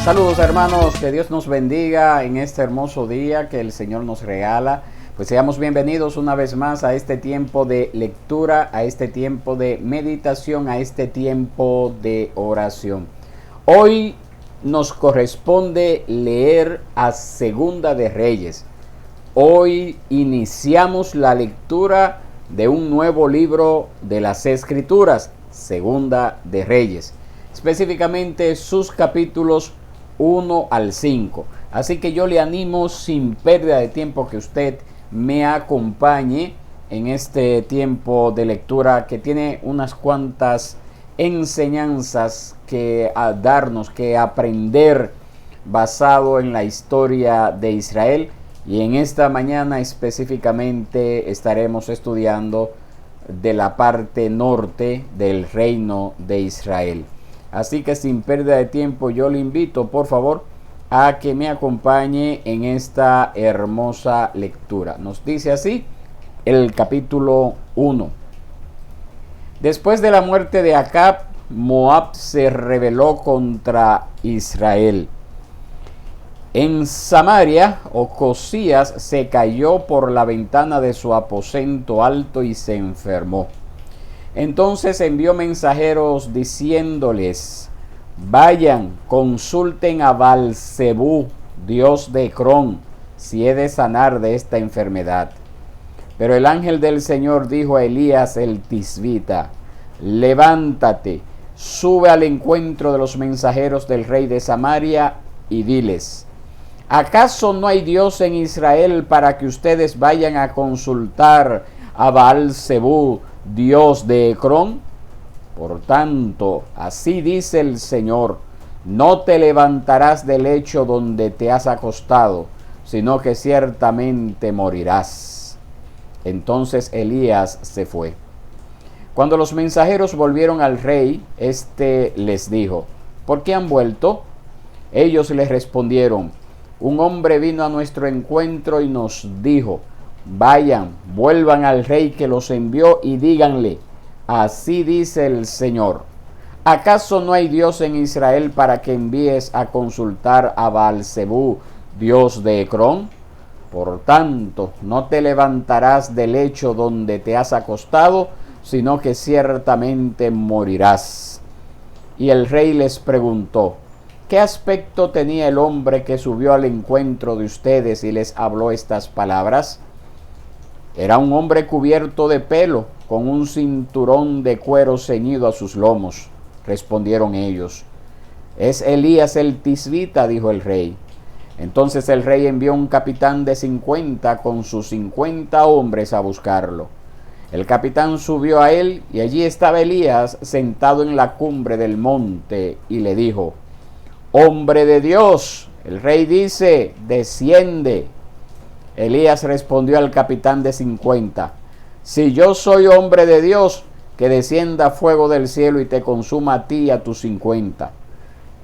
Saludos hermanos, que Dios nos bendiga en este hermoso día que el Señor nos regala. Pues seamos bienvenidos una vez más a este tiempo de lectura, a este tiempo de meditación, a este tiempo de oración. Hoy nos corresponde leer a Segunda de Reyes. Hoy iniciamos la lectura de un nuevo libro de las Escrituras, Segunda de Reyes, específicamente sus capítulos 1 al 5. Así que yo le animo sin pérdida de tiempo que usted me acompañe en este tiempo de lectura que tiene unas cuantas enseñanzas que darnos, que aprender basado en la historia de Israel. Y en esta mañana específicamente estaremos estudiando de la parte norte del reino de Israel. Así que sin pérdida de tiempo yo le invito por favor a que me acompañe en esta hermosa lectura. Nos dice así el capítulo 1. Después de la muerte de Acab, Moab se rebeló contra Israel. En Samaria, Ocosías se cayó por la ventana de su aposento alto y se enfermó. Entonces envió mensajeros diciéndoles: vayan, consulten a Baal-zebú, dios de Ecrón, si he de sanar de esta enfermedad. Pero el ángel del Señor dijo a Elías el tisbita: levántate, sube al encuentro de los mensajeros del rey de Samaria y diles: ¿acaso no hay Dios en Israel para que ustedes vayan a consultar a Baal-zebú, dios de Ecrón? Por tanto, así dice el Señor: no te levantarás del lecho donde te has acostado, sino que ciertamente morirás. Entonces Elías se fue. Cuando los mensajeros volvieron al rey, éste les dijo: ¿por qué han vuelto? Ellos les respondieron: un hombre vino a nuestro encuentro y nos dijo: vayan, vuelvan al rey que los envió y díganle: así dice el Señor, ¿acaso no hay Dios en Israel para que envíes a consultar a Baal-zebú, dios de Ecrón? Por tanto, no te levantarás del lecho donde te has acostado, sino que ciertamente morirás. Y el rey les preguntó: ¿qué aspecto tenía el hombre que subió al encuentro de ustedes y les habló estas palabras? Era un hombre cubierto de pelo, con un cinturón de cuero ceñido a sus lomos, respondieron ellos. Es Elías el tisbita, dijo el rey. Entonces el rey envió un capitán de 50 con sus 50 hombres a buscarlo. El capitán subió a él y allí estaba Elías sentado en la cumbre del monte y le dijo: hombre de Dios, el rey dice: desciende. Elías respondió al capitán de 50: si yo soy hombre de Dios, que descienda fuego del cielo y te consuma a ti y a tus 50.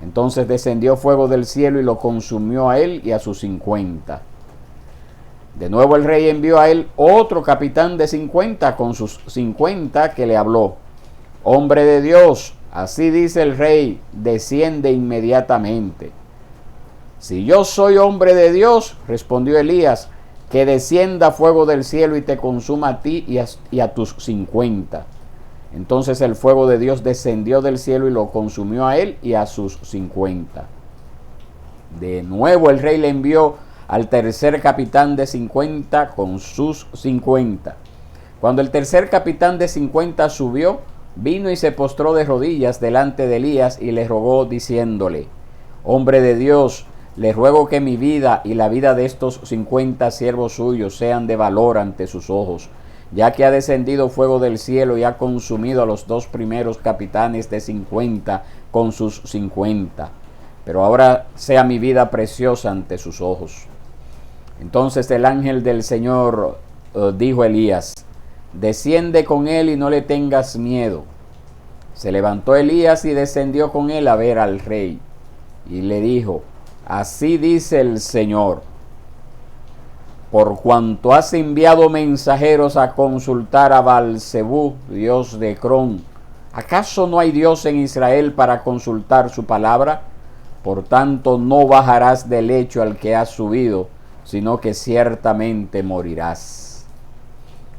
Entonces descendió fuego del cielo y lo consumió a él y a sus 50. De nuevo el rey envió a él otro capitán de 50 con sus 50 que le habló: hombre de Dios, así dice el rey, desciende inmediatamente. Si yo soy hombre de Dios, respondió Elías, que descienda fuego del cielo y te consuma a ti y a tus 50. Entonces el fuego de Dios descendió del cielo y lo consumió a él y a sus 50. De nuevo el rey le envió al tercer capitán de 50 con sus 50. Cuando el tercer capitán de 50 subió, vino y se postró de rodillas delante de Elías y le rogó diciéndole: hombre de Dios, le ruego que mi vida y la vida de estos 50 siervos suyos sean de valor ante sus ojos, ya que ha descendido fuego del cielo y ha consumido a los dos primeros capitanes de 50 con sus 50. Pero ahora sea mi vida preciosa ante sus ojos. Entonces el ángel del Señor dijo a Elías: desciende con él y no le tengas miedo. Se levantó Elías y descendió con él a ver al rey. Y le dijo: así dice el Señor, por cuanto has enviado mensajeros a consultar a Baal-zebú, dios de Ecrón, ¿acaso no hay Dios en Israel para consultar su palabra? Por tanto, no bajarás del lecho al que has subido, sino que ciertamente morirás.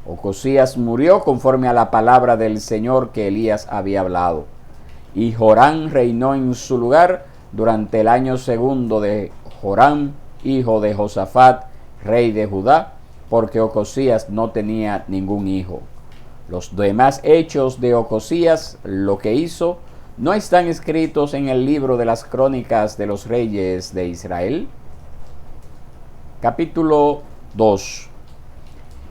Ocosías murió conforme a la palabra del Señor que Elías había hablado. Y Joram reinó en su lugar durante el año segundo de Joram, hijo de Josafat, rey de Judá, porque Ocosías no tenía ningún hijo. Los demás hechos de Ocosías, lo que hizo, ¿no están escritos en el libro de las crónicas de los reyes de Israel? Capítulo 2.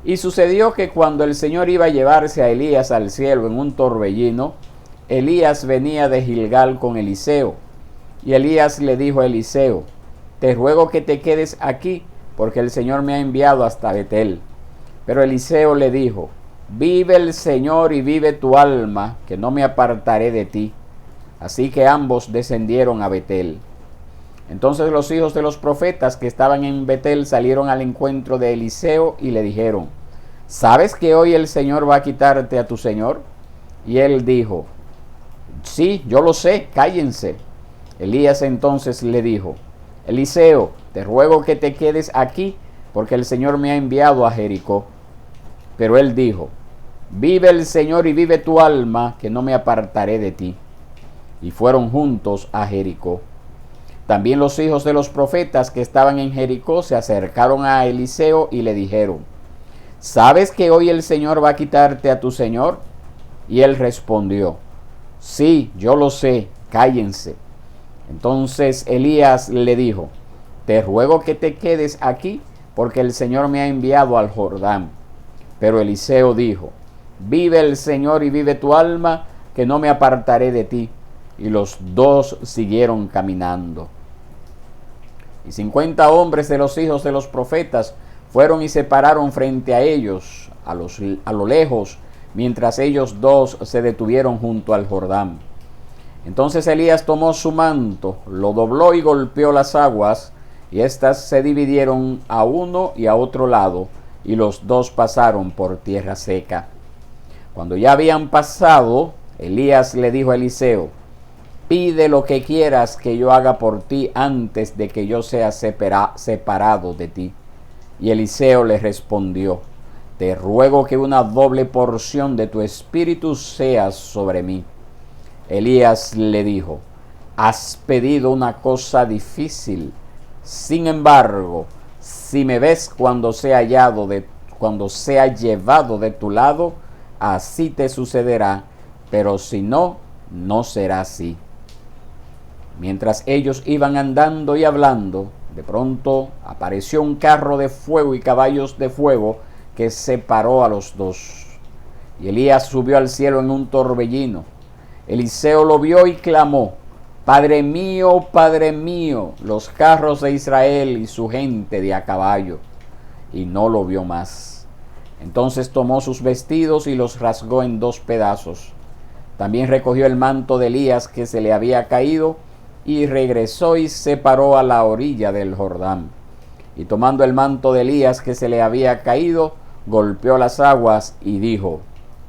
Y sucedió que cuando el Señor iba a llevarse a Elías al cielo en un torbellino, Elías venía de Gilgal con Eliseo. Y Elías le dijo a Eliseo: te ruego que te quedes aquí, porque el Señor me ha enviado hasta Betel. Pero Eliseo le dijo: vive el Señor y vive tu alma, que no me apartaré de ti. Así que ambos descendieron a Betel. Entonces los hijos de los profetas que estaban en Betel salieron al encuentro de Eliseo y le dijeron: ¿sabes que hoy el Señor va a quitarte a tu señor? Y él dijo: sí, yo lo sé, cállense. Elías entonces le dijo: Eliseo, te ruego que te quedes aquí, porque el Señor me ha enviado a Jericó. Pero él dijo: vive el Señor y vive tu alma, que no me apartaré de ti. Y fueron juntos a Jericó. También los hijos de los profetas que estaban en Jericó se acercaron a Eliseo y le dijeron: ¿sabes que hoy el Señor va a quitarte a tu señor? Y él respondió: sí, yo lo sé, cállense. Entonces Elías le dijo: te ruego que te quedes aquí, porque el Señor me ha enviado al Jordán. Pero Eliseo dijo: vive el Señor y vive tu alma, que no me apartaré de ti. Y los dos siguieron caminando. Y 50 hombres de los hijos de los profetas fueron y se pararon frente a ellos, a lo lejos, mientras ellos dos se detuvieron junto al Jordán. Entonces Elías tomó su manto, lo dobló y golpeó las aguas, y éstas se dividieron a uno y a otro lado, y los dos pasaron por tierra seca. Cuando ya habían pasado, Elías le dijo a Eliseo: pide lo que quieras que yo haga por ti antes de que yo sea separado de ti. Y Eliseo le respondió: te ruego que una doble porción de tu espíritu sea sobre mí. Elías le dijo: has pedido una cosa difícil. Sin embargo, si me ves cuando sea llevado de tu lado, así te sucederá, pero si no, no será así. Mientras ellos iban andando y hablando, de pronto apareció un carro de fuego y caballos de fuego que separó a los dos. Y Elías subió al cielo en un torbellino. Eliseo lo vio y clamó: Padre mío, los carros de Israel y su gente de a caballo. Y no lo vio más. Entonces tomó sus vestidos y los rasgó en 2 pedazos. También recogió el manto de Elías que se le había caído, y regresó y se paró a la orilla del Jordán. Y tomando el manto de Elías que se le había caído, golpeó las aguas y dijo: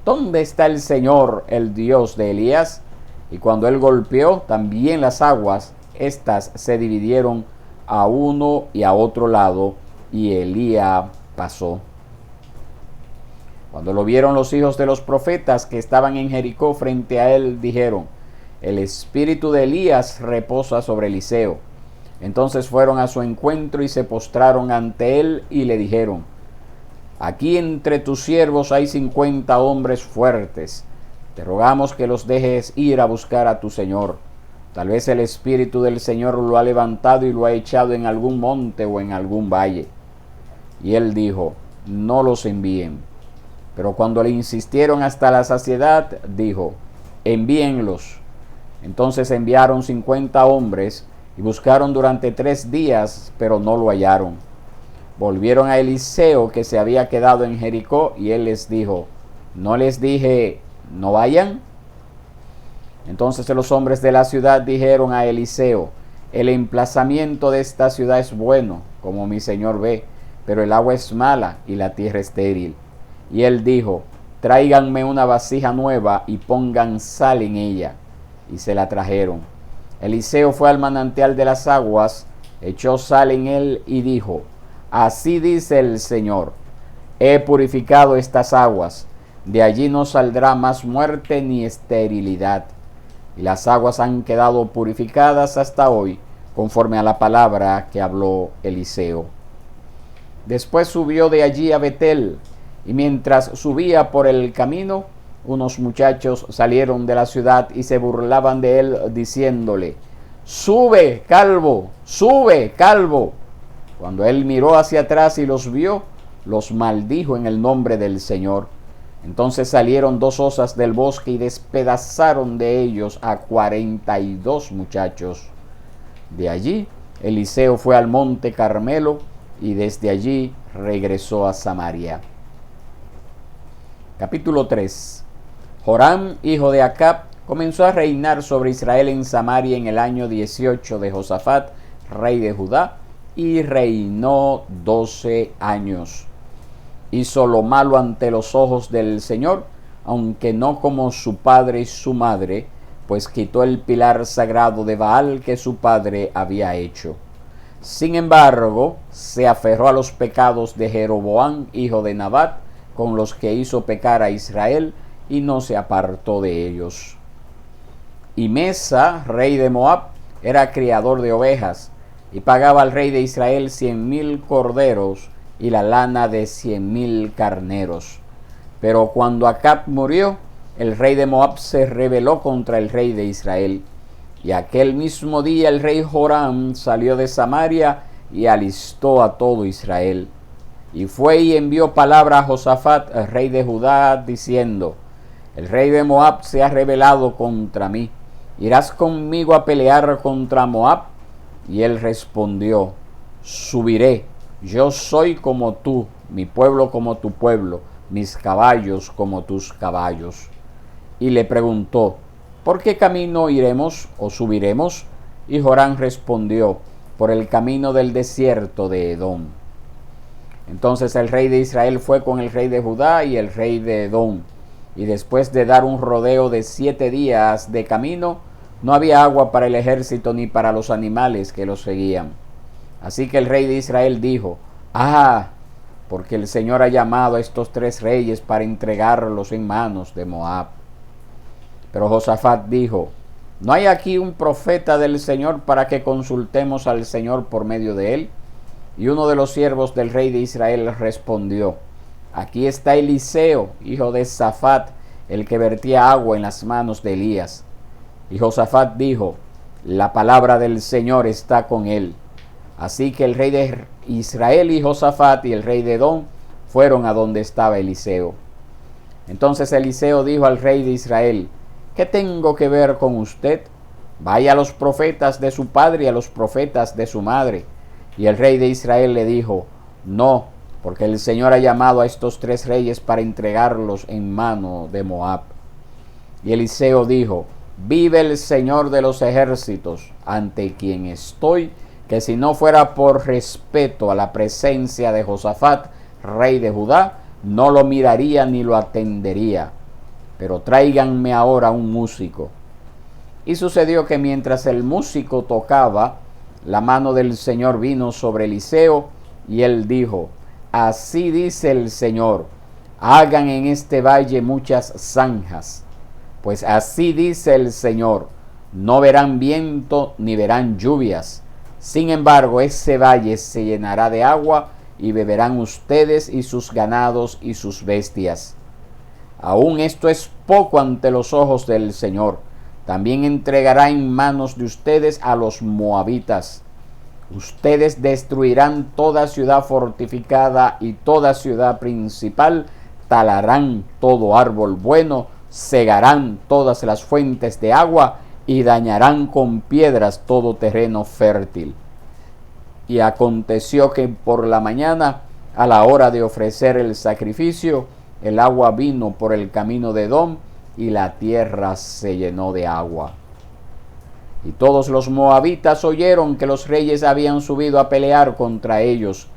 ¿dónde está el Señor, el Dios de Elías? Y cuando él golpeó también las aguas, éstas se dividieron a uno y a otro lado, y Elías pasó. Cuando lo vieron los hijos de los profetas que estaban en Jericó frente a él, dijeron: el espíritu de Elías reposa sobre Eliseo. Entonces fueron a su encuentro y se postraron ante él y le dijeron: aquí entre tus siervos hay 50 hombres fuertes. Te rogamos que los dejes ir a buscar a tu señor. Tal vez el espíritu del Señor lo ha levantado y lo ha echado en algún monte o en algún valle. Y él dijo: no los envíen. Pero cuando le insistieron hasta la saciedad, dijo: envíenlos. Entonces enviaron 50 hombres y buscaron durante 3 días, pero no lo hallaron. Volvieron a Eliseo, que se había quedado en Jericó, y él les dijo: ¿no les dije, no vayan? Entonces los hombres de la ciudad dijeron a Eliseo: el emplazamiento de esta ciudad es bueno, como mi señor ve, pero el agua es mala y la tierra estéril. Y él dijo: tráiganme una vasija nueva y pongan sal en ella. Y se la trajeron. Eliseo fue al manantial de las aguas, echó sal en él y dijo: así dice el Señor, he purificado estas aguas, de allí no saldrá más muerte ni esterilidad. Y las aguas han quedado purificadas hasta hoy, conforme a la palabra que habló Eliseo. Después subió de allí a Betel, y mientras subía por el camino, unos muchachos salieron de la ciudad y se burlaban de él, diciéndole: sube, calvo, sube, calvo. Cuando él miró hacia atrás y los vio, los maldijo en el nombre del Señor. Entonces salieron 2 osas del bosque y despedazaron de ellos a 42 muchachos. De allí, Eliseo fue al monte Carmelo y desde allí regresó a Samaria. Capítulo 3. Joram, hijo de Acab, comenzó a reinar sobre Israel en Samaria en el año 18 de Josafat, rey de Judá, y reinó 12 años. Hizo lo malo ante los ojos del Señor, aunque no como su padre y su madre, pues quitó el pilar sagrado de Baal que su padre había hecho. Sin embargo, se aferró a los pecados de Jeroboam, hijo de Nabat, con los que hizo pecar a Israel, y no se apartó de ellos. Y Mesa, rey de Moab, era criador de ovejas, y pagaba al rey de Israel 100,000 corderos y la lana de 100,000 carneros. Pero cuando Acab murió, el rey de Moab se rebeló contra el rey de Israel. Y aquel mismo día el rey Joram salió de Samaria y alistó a todo Israel. Y fue y envió palabra a Josafat, el rey de Judá, diciendo: el rey de Moab se ha rebelado contra mí. ¿Irás conmigo a pelear contra Moab? Y él respondió: subiré. Yo soy como tú, mi pueblo como tu pueblo, mis caballos como tus caballos. Y le preguntó: ¿por qué camino iremos o subiremos? Y Joram respondió: por el camino del desierto de Edom. Entonces el rey de Israel fue con el rey de Judá y el rey de Edom. Y después de dar un rodeo de 7 días de camino, no había agua para el ejército ni para los animales que los seguían. Así que el rey de Israel dijo: porque el Señor ha llamado a estos 3 reyes para entregarlos en manos de Moab. Pero Josafat dijo: ¿no hay aquí un profeta del Señor para que consultemos al Señor por medio de él? Y uno de los siervos del rey de Israel respondió: aquí está Eliseo, hijo de Safat, el que vertía agua en las manos de Elías. Y Josafat dijo: la palabra del Señor está con él. Así que el rey de Israel y Josafat y el rey de Edom fueron a donde estaba Eliseo. Entonces Eliseo dijo al rey de Israel: ¿qué tengo que ver con usted? Vaya a los profetas de su padre y a los profetas de su madre. Y el rey de Israel le dijo: no, porque el Señor ha llamado a estos 3 reyes para entregarlos en mano de Moab. Y Eliseo dijo: vive el Señor de los ejércitos, ante quien estoy, que si no fuera por respeto a la presencia de Josafat, rey de Judá, no lo miraría ni lo atendería. Pero tráiganme ahora un músico. Y sucedió que mientras el músico tocaba, la mano del Señor vino sobre Eliseo, y él dijo: así dice el Señor, hagan en este valle muchas zanjas. Pues así dice el Señor, no verán viento ni verán lluvias. Sin embargo, ese valle se llenará de agua, y beberán ustedes y sus ganados y sus bestias. Aún esto es poco ante los ojos del Señor. También entregará en manos de ustedes a los moabitas. Ustedes destruirán toda ciudad fortificada y toda ciudad principal, talarán todo árbol bueno, cegarán todas las fuentes de agua y dañarán con piedras todo terreno fértil. Y aconteció que por la mañana, a la hora de ofrecer el sacrificio, el agua vino por el camino de Edom y la tierra se llenó de agua. Y todos los moabitas oyeron que los reyes habían subido a pelear contra ellos.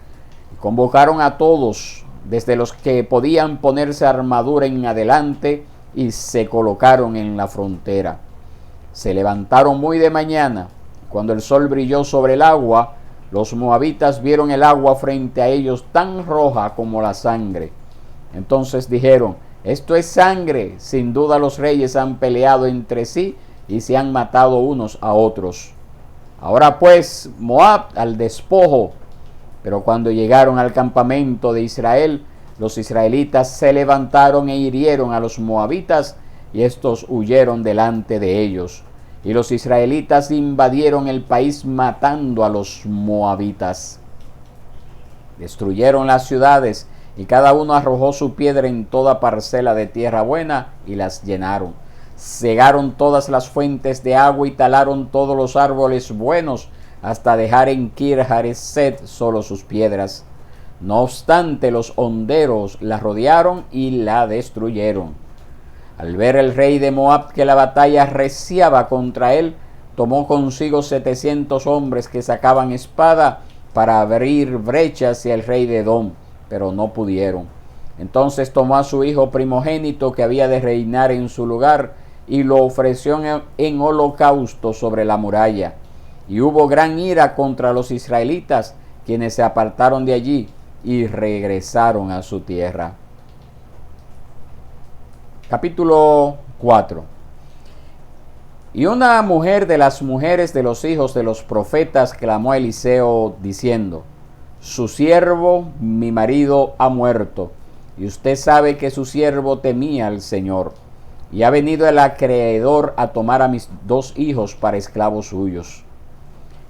Y convocaron a todos, desde los que podían ponerse armadura en adelante, y se colocaron en la frontera. Se levantaron muy de mañana. Cuando el sol brilló sobre el agua, los moabitas vieron el agua frente a ellos tan roja como la sangre. Entonces dijeron: esto es sangre. Sin duda los reyes han peleado entre sí y se han matado unos a otros. Ahora pues, Moab al despojo. Pero cuando llegaron al campamento de Israel, los israelitas se levantaron e hirieron a los moabitas, y estos huyeron delante de ellos. Y los israelitas invadieron el país matando a los moabitas. Destruyeron las ciudades, y cada uno arrojó su piedra en toda parcela de tierra buena, y las llenaron. Cegaron todas las fuentes de agua y talaron todos los árboles buenos, hasta dejar en Kir-Hareset solo sus piedras. No obstante, los honderos la rodearon y la destruyeron. Al ver el rey de Moab que la batalla reciaba contra él, tomó consigo 700 hombres que sacaban espada para abrir brecha hacia el rey de Edom, pero no pudieron. Entonces tomó a su hijo primogénito que había de reinar en su lugar y lo ofreció en holocausto sobre la muralla. Y hubo gran ira contra los israelitas, quienes se apartaron de allí y regresaron a su tierra. Capítulo 4. Y una mujer de las mujeres de los hijos de los profetas clamó a Eliseo diciendo: su siervo, mi marido, ha muerto, y usted sabe que su siervo temía al Señor, y ha venido el acreedor a tomar a mis 2 hijos para esclavos suyos.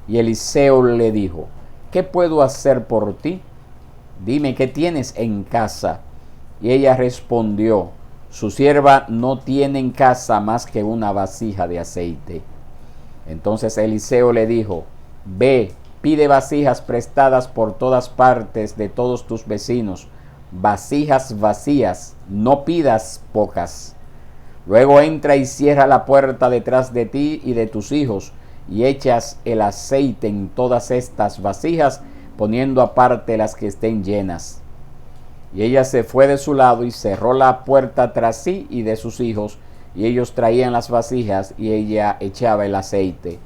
Y Eliseo le dijo: ¿qué puedo hacer por ti? Dime, ¿qué tienes en casa? Y ella respondió: su sierva no tiene en casa más que una vasija de aceite. Entonces Eliseo le dijo: ve, pide vasijas prestadas por todas partes de todos tus vecinos, vasijas vacías, no pidas pocas. Luego entra y cierra la puerta detrás de ti y de tus hijos, y echas el aceite en todas estas vasijas, poniendo aparte las que estén llenas. Y ella se fue de su lado y cerró la puerta tras sí y de sus hijos, y ellos traían las vasijas y ella echaba el aceite.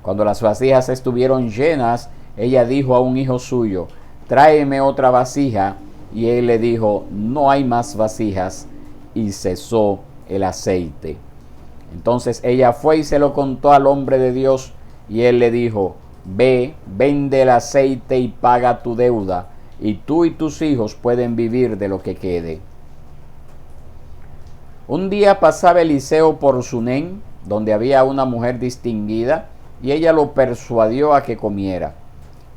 Cuando las vasijas estuvieron llenas, ella dijo a un hijo suyo: tráeme otra vasija. Y él le dijo: no hay más vasijas. Y cesó el aceite. Entonces ella fue y se lo contó al hombre de Dios, y él le dijo: ve, vende el aceite y paga tu deuda, y tú y tus hijos pueden vivir de lo que quede. Un día pasaba Eliseo por Sunén, donde había una mujer distinguida, y ella lo persuadió a que comiera.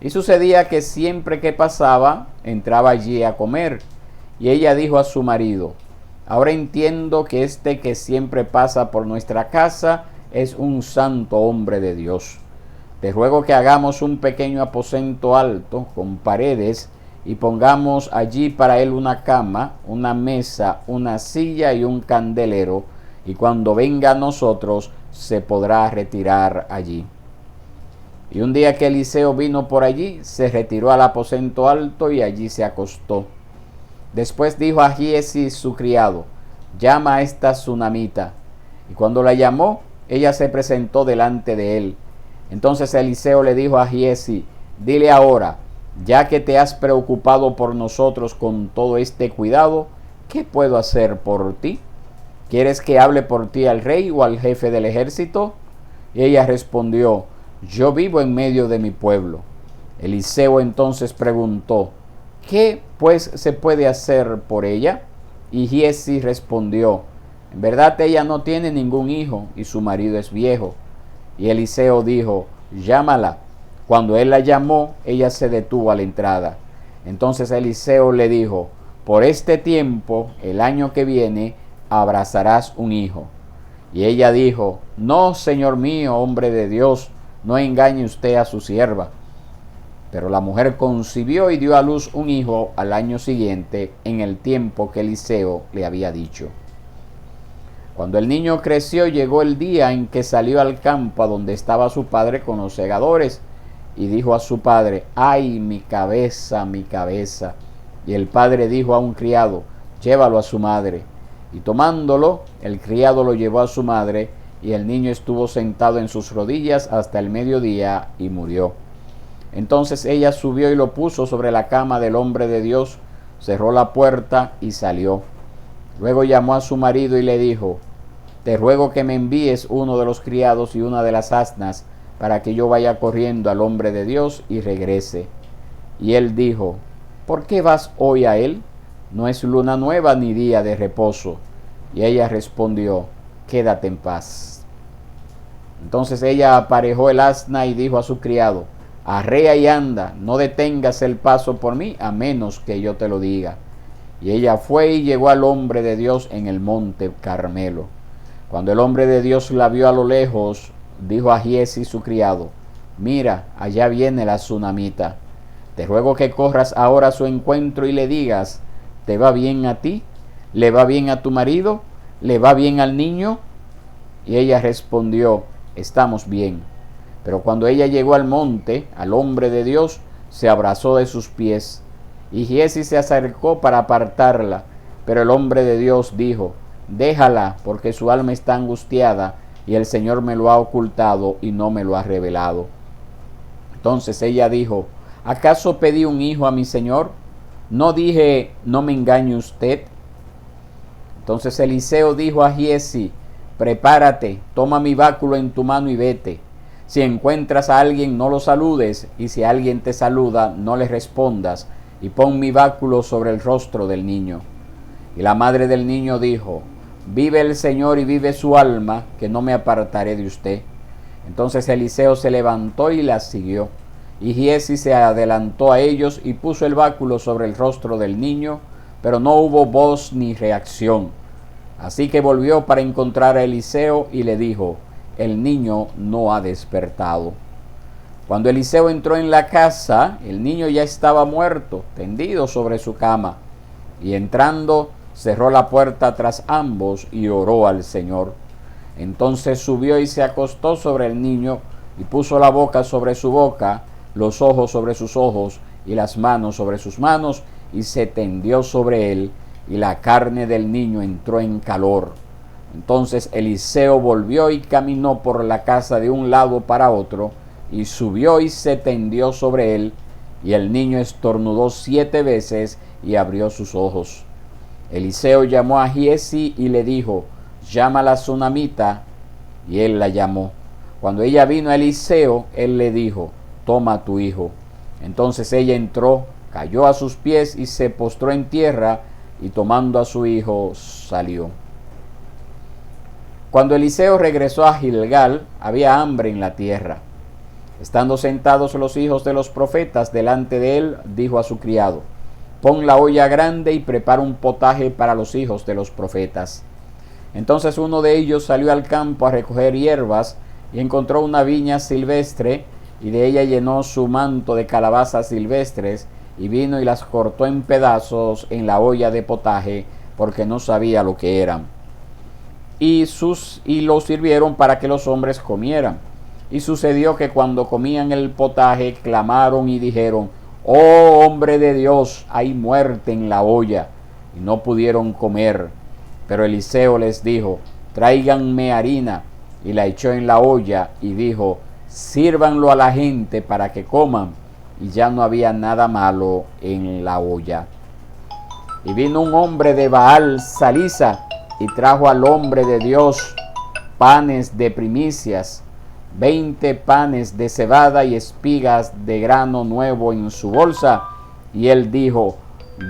Y sucedía que siempre que pasaba, entraba allí a comer. Y ella dijo a su marido: ahora entiendo que este que siempre pasa por nuestra casa es un santo hombre de Dios. Te ruego que hagamos un pequeño aposento alto, con paredes, y pongamos allí para él una cama, una mesa, una silla y un candelero, y cuando venga a nosotros se podrá retirar allí. Y un día que Eliseo vino por allí, se retiró al aposento alto y allí se acostó. Después dijo a Giezi su criado: llama a esta sunamita. Y cuando la llamó, ella se presentó delante de él. Entonces Eliseo le dijo a Giezi: dile ahora, ya que te has preocupado por nosotros con todo este cuidado, ¿qué puedo hacer por ti? ¿Quieres que hable por ti al rey o al jefe del ejército? Y ella respondió: yo vivo en medio de mi pueblo. Eliseo entonces preguntó: ¿qué pues se puede hacer por ella? Y Giezi respondió: en verdad ella no tiene ningún hijo y su marido es viejo. Y Eliseo dijo: llámala. Cuando él la llamó, ella se detuvo a la entrada. Entonces Eliseo le dijo: por este tiempo, el año que viene, abrazarás un hijo. Y ella dijo: no, señor mío, hombre de Dios, no engañe usted a su sierva. Pero la mujer concibió y dio a luz un hijo al año siguiente, en el tiempo que Eliseo le había dicho. Cuando el niño creció, llegó el día en que salió al campo a donde estaba su padre con los segadores, y dijo a su padre: ¡ay, mi cabeza, mi cabeza! Y el padre dijo a un criado: llévalo a su madre. Y tomándolo, el criado lo llevó a su madre, y el niño estuvo sentado en sus rodillas hasta el mediodía y murió. Entonces ella subió y lo puso sobre la cama del hombre de Dios, cerró la puerta y salió. Luego llamó a su marido y le dijo: te ruego que me envíes uno de los criados y una de las asnas, para que yo vaya corriendo al hombre de Dios y regrese. Y él dijo: ¿por qué vas hoy a él? No es luna nueva ni día de reposo. Y ella respondió: quédate en paz. Entonces ella aparejó el asna y dijo a su criado: arrea y anda, no detengas el paso por mí, a menos que yo te lo diga. Y ella fue y llegó al hombre de Dios en el monte Carmelo. Cuando el hombre de Dios la vio a lo lejos, dijo a Giezi su criado: mira, allá viene la tsunamita. Te ruego que corras ahora a su encuentro y le digas: ¿te va bien a ti? ¿Le va bien a tu marido? ¿Le va bien al niño? Y ella respondió: estamos bien. Pero cuando ella llegó al monte, al hombre de Dios, se abrazó de sus pies. Y Giezi se acercó para apartarla, pero el hombre de Dios dijo: déjala, porque su alma está angustiada, y el Señor me lo ha ocultado y no me lo ha revelado. Entonces ella dijo: ¿acaso pedí un hijo a mi Señor? ¿No dije: no me engañe usted? Entonces Eliseo dijo a Giezi: prepárate, toma mi báculo en tu mano y vete. Si encuentras a alguien, no lo saludes, y si alguien te saluda, no le respondas, y pon mi báculo sobre el rostro del niño. Y la madre del niño dijo: vive el Señor y vive su alma, que no me apartaré de usted. Entonces Eliseo se levantó y la siguió. Y Giezi se adelantó a ellos y puso el báculo sobre el rostro del niño, pero no hubo voz ni reacción. Así que volvió para encontrar a Eliseo y le dijo: el niño no ha despertado. Cuando Eliseo entró en la casa, el niño ya estaba muerto, tendido sobre su cama. Y entrando, cerró la puerta tras ambos y oró al Señor. Entonces subió y se acostó sobre el niño y puso la boca sobre su boca, los ojos sobre sus ojos y las manos sobre sus manos, y se tendió sobre él, y la carne del niño entró en calor. Entonces Eliseo volvió y caminó por la casa de un lado para otro, y subió y se tendió sobre él, y el niño estornudó 7 veces y abrió sus ojos. Eliseo llamó a Giezi y le dijo: llama a la tsunamita, y él la llamó. Cuando ella vino a Eliseo, él le dijo: toma a tu hijo. Entonces ella entró, cayó a sus pies y se postró en tierra, y tomando a su hijo salió. Cuando Eliseo regresó a Gilgal, había hambre en la tierra. Estando sentados los hijos de los profetas delante de él, dijo a su criado: pon la olla grande y prepara un potaje para los hijos de los profetas. Entonces uno de ellos salió al campo a recoger hierbas y encontró una viña silvestre, y de ella llenó su manto de calabazas silvestres, y vino y las cortó en pedazos en la olla de potaje, porque no sabía lo que eran. Y lo sirvieron para que los hombres comieran. Y sucedió que cuando comían el potaje, clamaron y dijeron: oh hombre de Dios, hay muerte en la olla. Y no pudieron comer. Pero Eliseo les dijo: tráiganme harina. Y la echó en la olla y dijo: sírvanlo a la gente para que coman. Y ya no había nada malo en la olla. Y vino un hombre de Baal Salisa y trajo al hombre de Dios panes de primicias, 20 panes de cebada y espigas de grano nuevo en su bolsa. Y él dijo: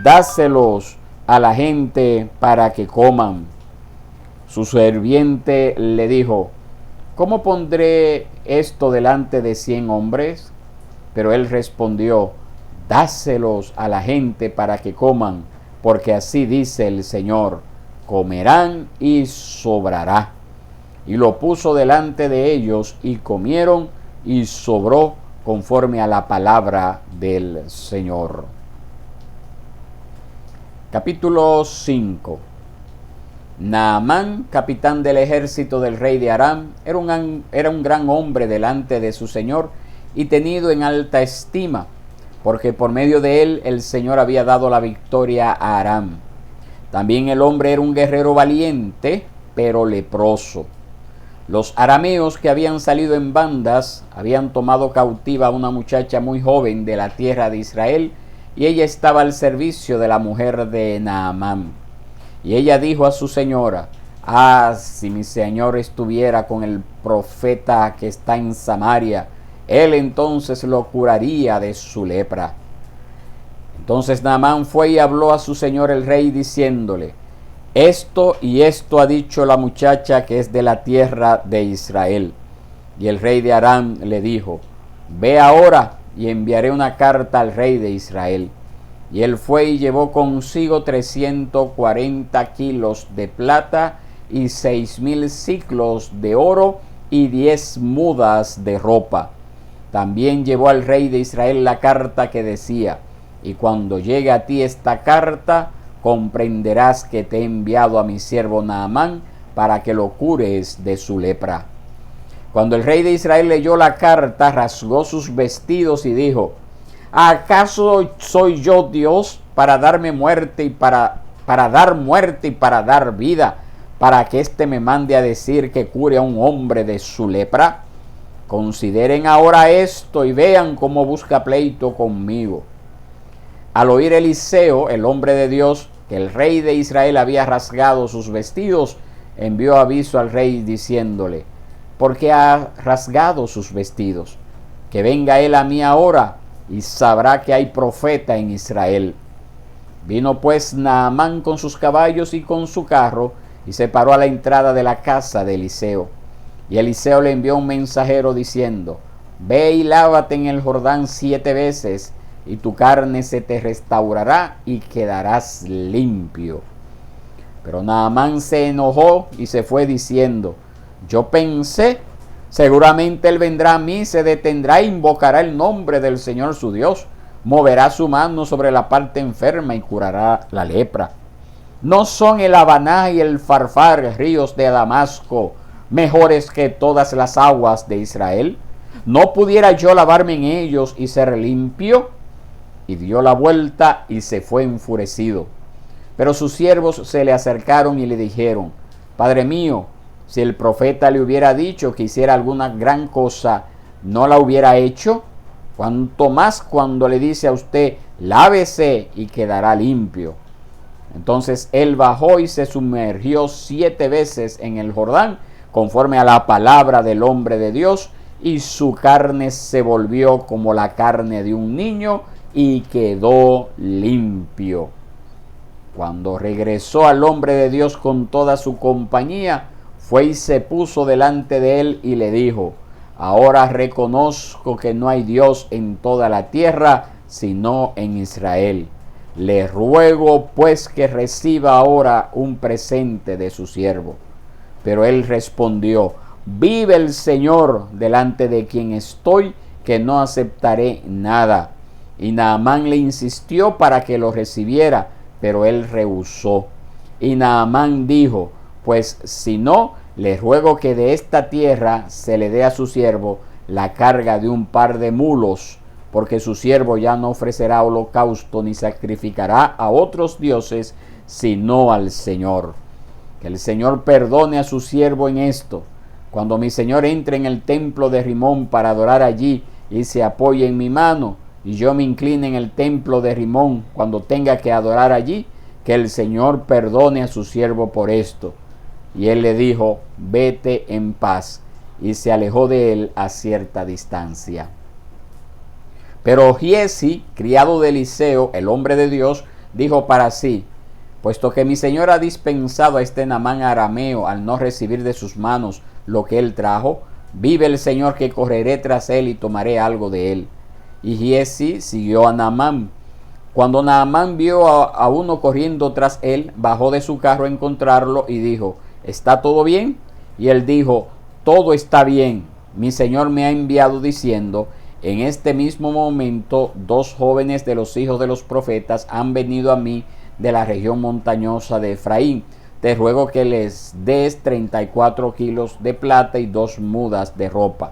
dáselos a la gente para que coman. Su sirviente le dijo: ¿cómo pondré esto delante de 100 hombres? Pero él respondió: dáselos a la gente para que coman, porque así dice el Señor: comerán y sobrará. Y lo puso delante de ellos, y comieron, y sobró conforme a la palabra del Señor. Capítulo 5. Naamán, capitán del ejército del rey de Aram, era un gran hombre delante de su señor, y tenido en alta estima, porque por medio de él el Señor había dado la victoria a Aram. También el hombre era un guerrero valiente, pero leproso. Los arameos que habían salido en bandas habían tomado cautiva a una muchacha muy joven de la tierra de Israel, y ella estaba al servicio de la mujer de Naamán. Y ella dijo a su señora: si mi señor estuviera con el profeta que está en Samaria, él entonces lo curaría de su lepra. Entonces Naamán fue y habló a su señor el rey, diciéndole: esto y esto ha dicho la muchacha que es de la tierra de Israel. Y el rey de Aram le dijo: ve ahora y enviaré una carta al rey de Israel. Y él fue y llevó consigo 340 kilos de plata y 6,000 siclos de oro y 10 mudas de ropa. También llevó al rey de Israel la carta que decía: y cuando llegue a ti esta carta, comprenderás que te he enviado a mi siervo Naamán para que lo cures de su lepra. Cuando el rey de Israel leyó la carta, rasgó sus vestidos y dijo: ¿acaso soy yo Dios para darme muerte y para dar muerte y para dar vida, para que éste me mande a decir que cure a un hombre de su lepra? Consideren ahora esto y vean cómo busca pleito conmigo. Al oír Eliseo, el hombre de Dios, que el rey de Israel había rasgado sus vestidos, envió aviso al rey diciéndole: ¿por qué ha rasgado sus vestidos? Que venga él a mí ahora y sabrá que hay profeta en Israel. Vino pues Naamán con sus caballos y con su carro y se paró a la entrada de la casa de Eliseo. Y Eliseo le envió un mensajero diciendo: ve y lávate en el Jordán 7 veces y tu carne se te restaurará y quedarás limpio. Pero Naamán se enojó y se fue diciendo: yo pensé, seguramente él vendrá a mí, se detendrá e invocará el nombre del Señor su Dios, moverá su mano sobre la parte enferma y curará la lepra. ¿No son el Habaná y el Farfar, ríos de Damasco, mejores que todas las aguas de Israel? ¿No pudiera yo lavarme en ellos y ser limpio? Y dio la vuelta y se fue enfurecido. Pero sus siervos se le acercaron y le dijeron: Padre mío, si el profeta le hubiera dicho que hiciera alguna gran cosa, ¿no la hubiera hecho? Cuanto más cuando le dice a usted: lávese y quedará limpio. Entonces él bajó y se sumergió 7 veces en el Jordán, conforme a la palabra del hombre de Dios, y su carne se volvió como la carne de un niño, y quedó limpio. Cuando regresó al hombre de Dios con toda su compañía, fue y se puso delante de él y le dijo: ahora reconozco que no hay Dios en toda la tierra sino en Israel. Le ruego pues que reciba ahora un presente de su siervo. Pero él respondió: vive el Señor delante de quien estoy, que no aceptaré nada. Y Naamán le insistió para que lo recibiera, pero él rehusó. Y Naamán dijo: pues si no, le ruego que de esta tierra se le dé a su siervo la carga de un par de mulos, porque su siervo ya no ofrecerá holocausto ni sacrificará a otros dioses, sino al Señor. Que el Señor perdone a su siervo en esto. Cuando mi señor entre en el templo de Rimón para adorar allí y se apoye en mi mano, y yo me incline en el templo de Rimón cuando tenga que adorar allí, que el Señor perdone a su siervo por esto. Y él le dijo: vete en paz, y se alejó de él a cierta distancia. Pero Giezi, criado de Eliseo, el hombre de Dios, dijo para sí: puesto que mi señor ha dispensado a este Naamán arameo al no recibir de sus manos lo que él trajo, vive el Señor que correré tras él y tomaré algo de él. Y Giezi siguió a Naamán. Cuando Naamán vio a uno corriendo tras él, bajó de su carro a encontrarlo y dijo: ¿está todo bien? Y él dijo: todo está bien. Mi señor me ha enviado diciendo: en este mismo momento 2 jóvenes de los hijos de los profetas han venido a mí de la región montañosa de Efraín. Te ruego que les des 34 kilos de plata y 2 mudas de ropa.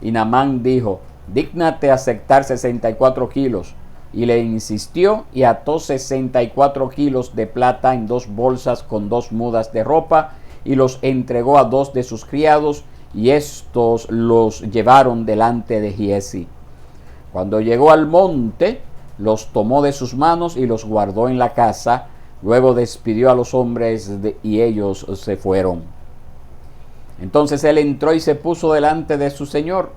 Y Naamán dijo: dígnate aceptar 64 kilos. Y le insistió y ató 64 kilos de plata en 2 bolsas con 2 mudas de ropa y los entregó a 2 de sus criados, y estos los llevaron delante de Giezi. Cuando llegó al monte, los tomó de sus manos y los guardó en la casa. Luego despidió a los hombres y ellos se fueron. Entonces él entró y se puso delante de su señor.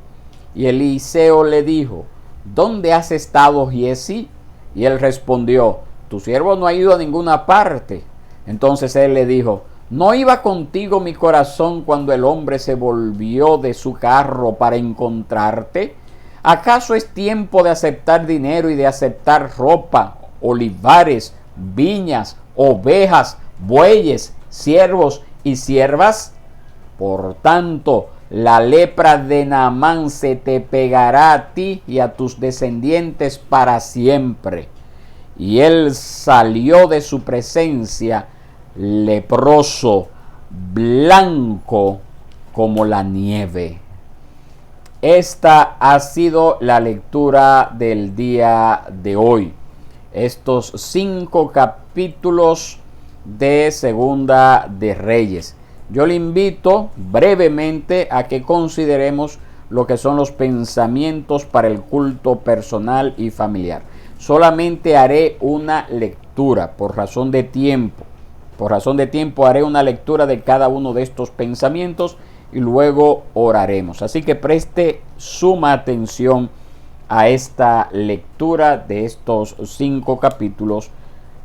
Y Eliseo le dijo: ¿Dónde has estado, Giezi? Y él respondió: Tu siervo no ha ido a ninguna parte. Entonces él le dijo: ¿No iba contigo mi corazón cuando el hombre se volvió de su carro para encontrarte? ¿Acaso es tiempo de aceptar dinero y de aceptar ropa, olivares, viñas, ovejas, bueyes, siervos y siervas? Por tanto, la lepra de Naamán se te pegará a ti y a tus descendientes para siempre. Y él salió de su presencia leproso, blanco como la nieve. Esta ha sido la lectura del día de hoy. Estos 5 capítulos de Segunda de Reyes. Yo le invito brevemente a que consideremos lo que son los pensamientos para el culto personal y familiar. Solamente haré una lectura por razón de tiempo. Por razón de tiempo haré una lectura de cada uno de estos pensamientos y luego oraremos. Así que preste suma atención a esta lectura de estos 5 capítulos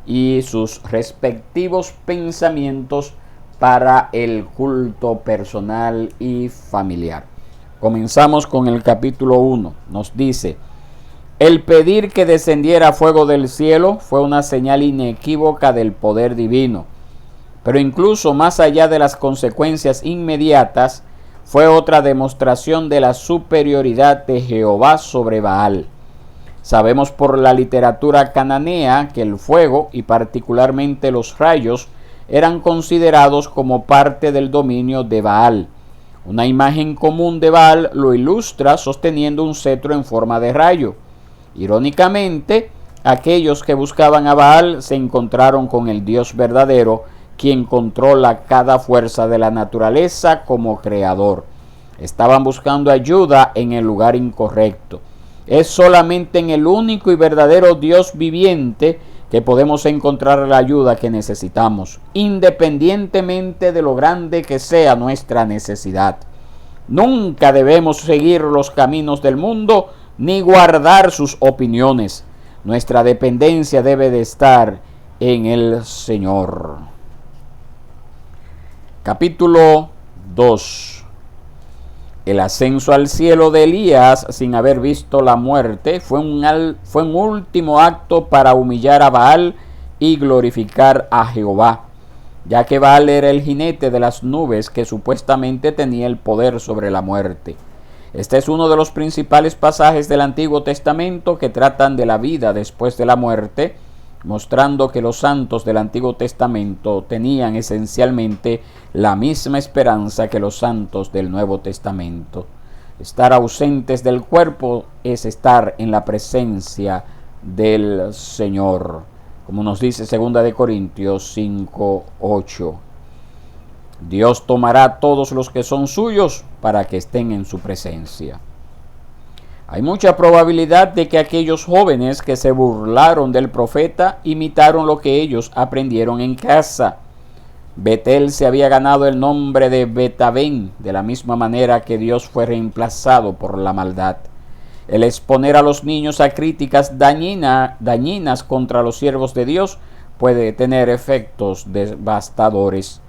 y sus respectivos pensamientos para el culto personal y familiar. Comenzamos con el capítulo 1. Nos dice: el pedir que descendiera fuego del cielo fue una señal inequívoca del poder divino. Pero incluso más allá de las consecuencias inmediatas, fue otra demostración de la superioridad de Jehová sobre Baal. Sabemos por la literatura cananea que el fuego, y particularmente los rayos, eran considerados como parte del dominio de Baal. Una imagen común de Baal lo ilustra sosteniendo un cetro en forma de rayo. Irónicamente, aquellos que buscaban a Baal se encontraron con el Dios verdadero, quien controla cada fuerza de la naturaleza como creador. Estaban buscando ayuda en el lugar incorrecto. Es solamente en el único y verdadero Dios viviente que podemos encontrar la ayuda que necesitamos, independientemente de lo grande que sea nuestra necesidad. Nunca debemos seguir los caminos del mundo ni guardar sus opiniones. Nuestra dependencia debe de estar en el Señor. Capítulo 2. El ascenso al cielo de Elías sin haber visto la muerte fue un último acto para humillar a Baal y glorificar a Jehová, ya que Baal era el jinete de las nubes que supuestamente tenía el poder sobre la muerte. Este es uno de los principales pasajes del Antiguo Testamento que tratan de la vida después de la muerte, mostrando que los santos del Antiguo Testamento tenían esencialmente la misma esperanza que los santos del Nuevo Testamento. Estar ausentes del cuerpo es estar en la presencia del Señor, como nos dice 2 de Corintios 5:8. Dios tomará a todos los que son suyos para que estén en su presencia. Hay mucha probabilidad de que aquellos jóvenes que se burlaron del profeta imitaron lo que ellos aprendieron en casa. Betel se había ganado el nombre de Betabén, de la misma manera que Dios fue reemplazado por la maldad. El exponer a los niños a críticas dañinas contra los siervos de Dios puede tener efectos devastadores.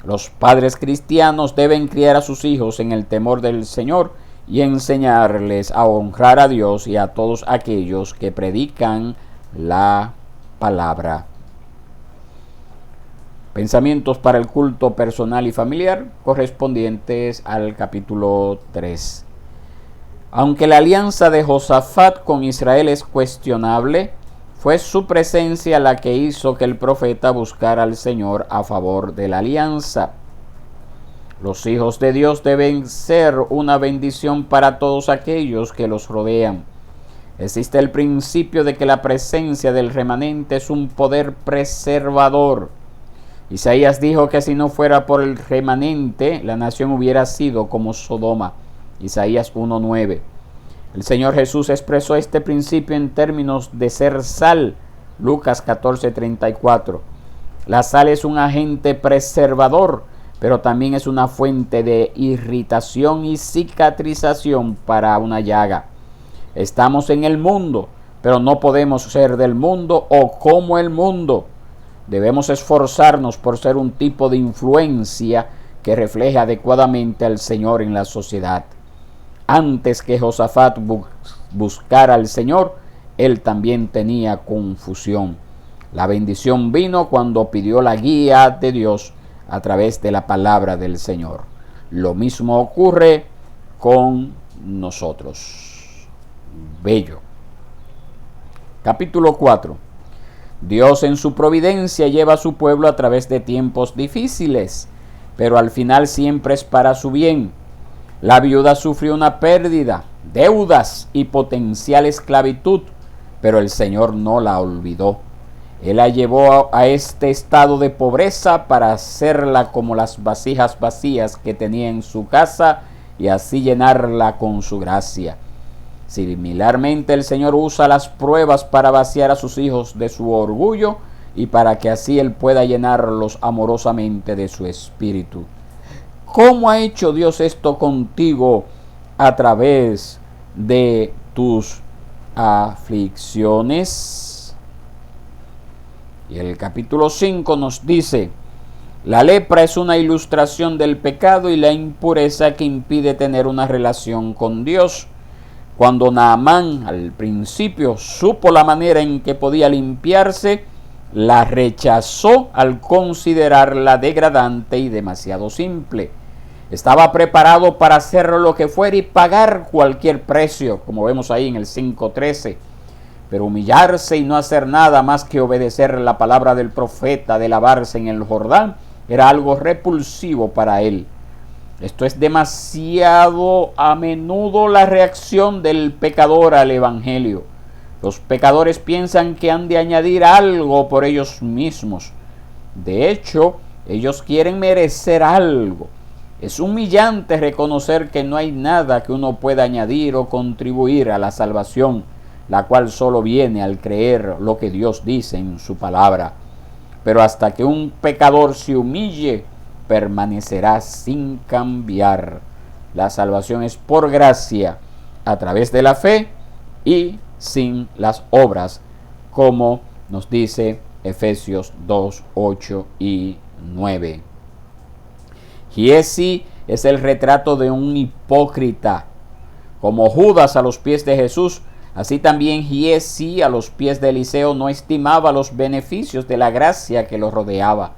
Los padres cristianos deben criar a sus hijos en el temor del Señor y enseñarles a honrar a Dios y a todos aquellos que predican la palabra. Pensamientos para el culto personal y familiar correspondientes al capítulo 3. Aunque la alianza de Josafat con Israel es cuestionable, fue su presencia la que hizo que el profeta buscara al Señor a favor de la alianza. Los hijos de Dios deben ser una bendición para todos aquellos que los rodean. Existe el principio de que la presencia del remanente es un poder preservador. Isaías dijo que si no fuera por el remanente, la nación hubiera sido como Sodoma. Isaías 1:9. El Señor Jesús expresó este principio en términos de ser sal. Lucas 14:34. La sal es un agente preservador, pero también es una fuente de irritación y cicatrización para una llaga. Estamos en el mundo, pero no podemos ser del mundo o como el mundo. Debemos esforzarnos por ser un tipo de influencia que refleje adecuadamente al Señor en la sociedad. Antes que Josafat buscara al Señor, él también tenía confusión. La bendición vino cuando pidió la guía de Dios a través de la palabra del Señor. Lo mismo ocurre con nosotros. Bello. Capítulo 4. Dios en su providencia lleva a su pueblo a través de tiempos difíciles, pero al final siempre es para su bien. La viuda sufrió una pérdida, deudas y potencial esclavitud, pero el Señor no la olvidó. Él la llevó a este estado de pobreza para hacerla como las vasijas vacías que tenía en su casa y así llenarla con su gracia. Similarmente, el Señor usa las pruebas para vaciar a sus hijos de su orgullo y para que así Él pueda llenarlos amorosamente de su espíritu. ¿Cómo ha hecho Dios esto contigo a través de tus aflicciones? Y el capítulo 5 nos dice: la lepra es una ilustración del pecado y la impureza que impide tener una relación con Dios. Cuando Naamán al principio supo la manera en que podía limpiarse, la rechazó al considerarla degradante y demasiado simple. Estaba preparado para hacer lo que fuera y pagar cualquier precio, como vemos ahí en el 5:13. Pero humillarse y no hacer nada más que obedecer la palabra del profeta de lavarse en el Jordán era algo repulsivo para él. Esto es demasiado a menudo la reacción del pecador al evangelio. Los pecadores piensan que han de añadir algo por ellos mismos. De hecho, ellos quieren merecer algo. Es humillante reconocer que no hay nada que uno pueda añadir o contribuir a la salvación, la cual solo viene al creer lo que Dios dice en su palabra. Pero hasta que un pecador se humille, permanecerá sin cambiar. La salvación es por gracia, a través de la fe y sin las obras, como nos dice Efesios 2, 8 y 9. Giezi es el retrato de un hipócrita. Como Judas a los pies de Jesús, así también Giezi a los pies de Eliseo no estimaba los beneficios de la gracia que lo rodeaba.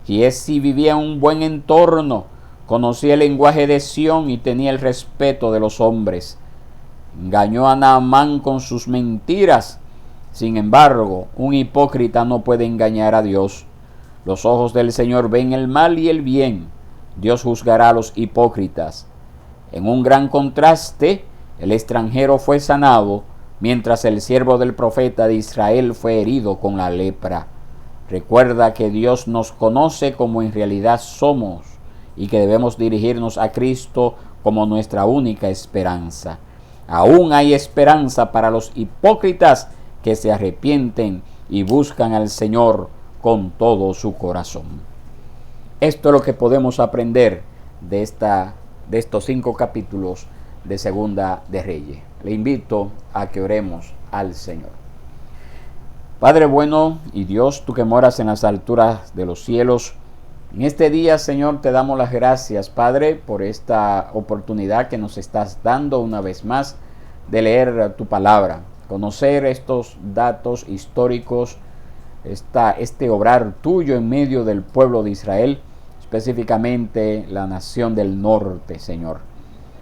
Giezi vivía en un buen entorno, conocía el lenguaje de Sión y tenía el respeto de los hombres. Engañó a Naamán con sus mentiras. Sin embargo, un hipócrita no puede engañar a Dios. Los ojos del Señor ven el mal y el bien. Dios juzgará a los hipócritas. En un gran contraste, el extranjero fue sanado, mientras el siervo del profeta de Israel fue herido con la lepra. Recuerda que Dios nos conoce como en realidad somos y que debemos dirigirnos a Cristo como nuestra única esperanza. Aún hay esperanza para los hipócritas que se arrepienten y buscan al Señor con todo su corazón. Esto es lo que podemos aprender de estos 5 capítulos de Segunda de Reyes. Le invito a que oremos al Señor. Padre bueno y Dios, tú que moras en las alturas de los cielos, en este día, Señor, te damos las gracias, Padre, por esta oportunidad que nos estás dando una vez más de leer tu palabra, conocer estos datos históricos, este obrar tuyo en medio del pueblo de Israel, específicamente la nación del norte, Señor.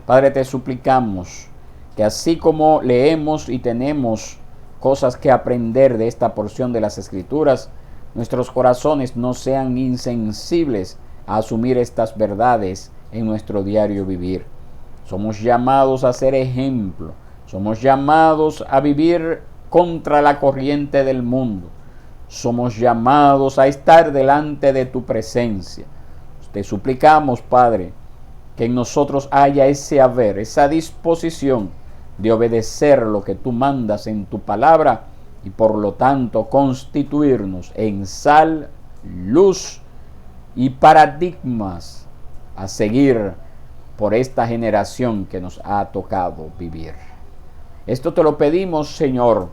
Padre, te suplicamos que así como leemos y tenemos cosas que aprender de esta porción de las Escrituras, nuestros corazones no sean insensibles a asumir estas verdades en nuestro diario vivir. Somos llamados a ser ejemplo, somos llamados a vivir contra la corriente del mundo, somos llamados a estar delante de tu presencia. Te suplicamos, Padre, que en nosotros haya ese haber, esa disposición de obedecer lo que tú mandas en tu palabra y por lo tanto constituirnos en sal, luz y paradigmas a seguir por esta generación que nos ha tocado vivir. Esto te lo pedimos, Señor,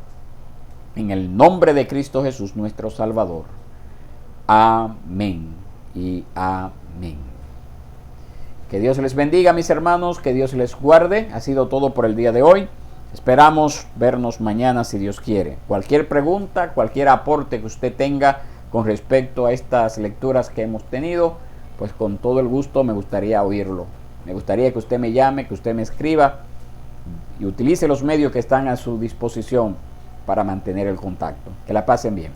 en el nombre de Cristo Jesús, nuestro Salvador. Amén y amén. Que Dios les bendiga, mis hermanos, que Dios les guarde. Ha sido todo por el día de hoy. Esperamos vernos mañana si Dios quiere. Cualquier pregunta, cualquier aporte que usted tenga con respecto a estas lecturas que hemos tenido, pues con todo el gusto me gustaría oírlo. Me gustaría que usted me llame, que usted me escriba y utilice los medios que están a su disposición para mantener el contacto. Que la pasen bien.